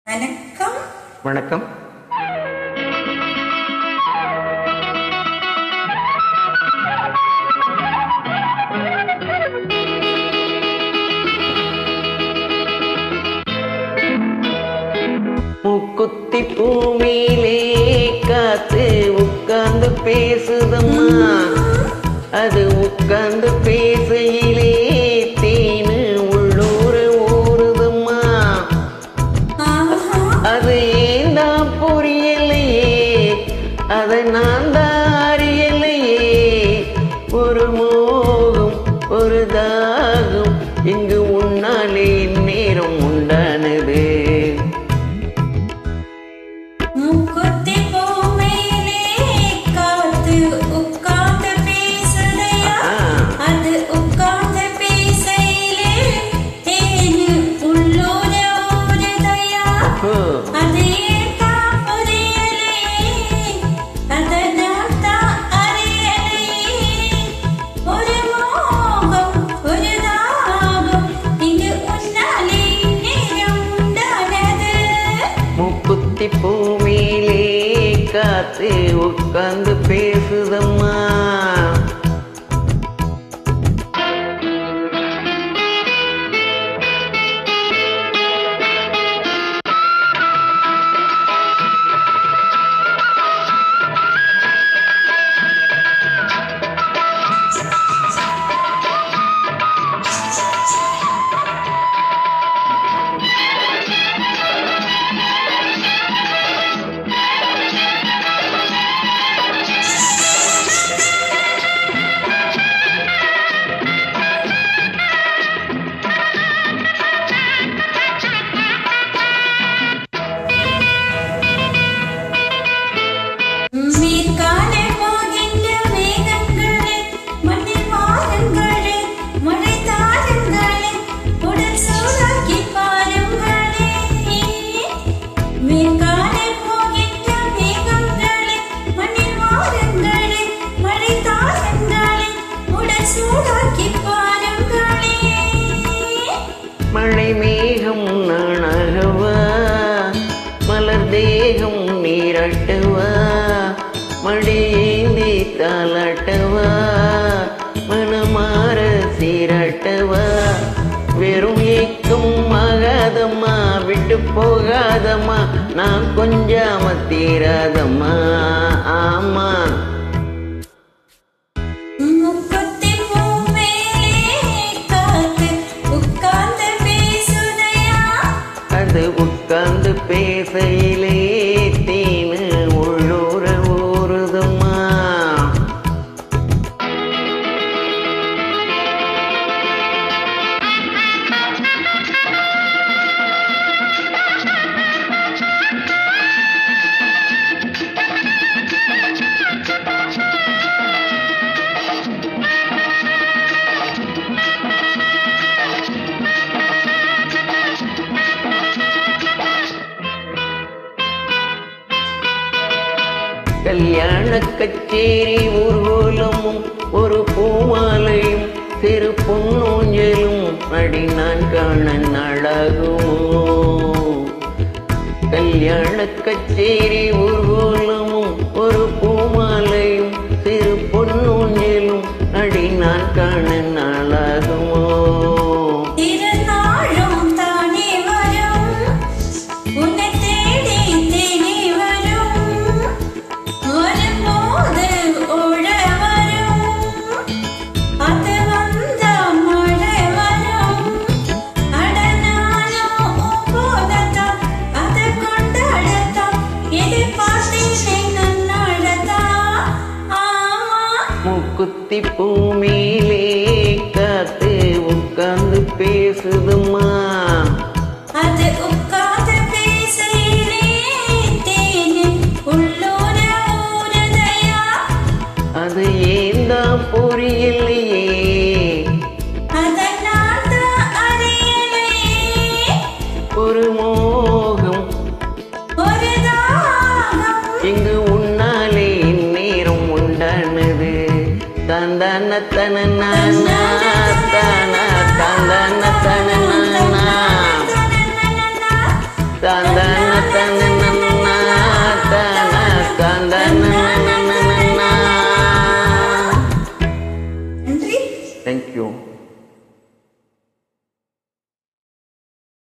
வணக்கம். வணக்கம். முக்குத்தி பூமியிலே காத்து உட்கார்ந்து பேசுதம்மா, அது உட்கார்ந்து பேசையிலே தேனு உள்ளூர் ஊறுதம்மா. அது ஏன் தான் புரியலையே, அதை நான் தான் அறியலையே. ஒரு மோகம் ஒரு தாகம் இங்கு உன்னாலே நேரம் உண்டானது. முக்குத்தி பூமியிலே காத்து உட்கார்ந்து பேசுதம்மா. மழை மேகம் நானாகவா, மலர் தேகம் நீராட்டவா, மடியேந்தி தாளாட்டவா, மனமாற சீராட்டவா. வெறும் ஏக்கம் ஆகாதம்மா, விட்டு போகாதம்மா, நான் கொஞ்சாம தீராதம்மா. ஆமா உட்கார்ந்து பேசையிலே தேனு உள்ளூர ஊறுதம்மா. கல்யாண கச்சேரி ஊர்வலமும் ஒரு பூமாலையும் சிறு பொன்னூஞ்சலும் அடி நான் காண நாளாகுமோ. கல்யாண கச்சேரி ஊர்வலமும் ஒரு பூமாலையும் சிறு பொன்னூஞ்சலும் அடி நான் காண நாளாகுமோ. முக்குத்தி பூமியிலே காத்து உட்கார்ந்து பேசுதுமா, அது உட்கார்ந்து பேசையிலே தேனு உள்ளூர ஊறுதையா. அது ஏன் தான் புரியலையே, அதை நான் தான் அறியலையே. ஒரு மோகம் ஒரு தாகம் இங்கு உன்னாலே நேரம் உண்டானது. தந்தன தனனா தன தந்தன தனனா தந்தன நன்றி. Thank you.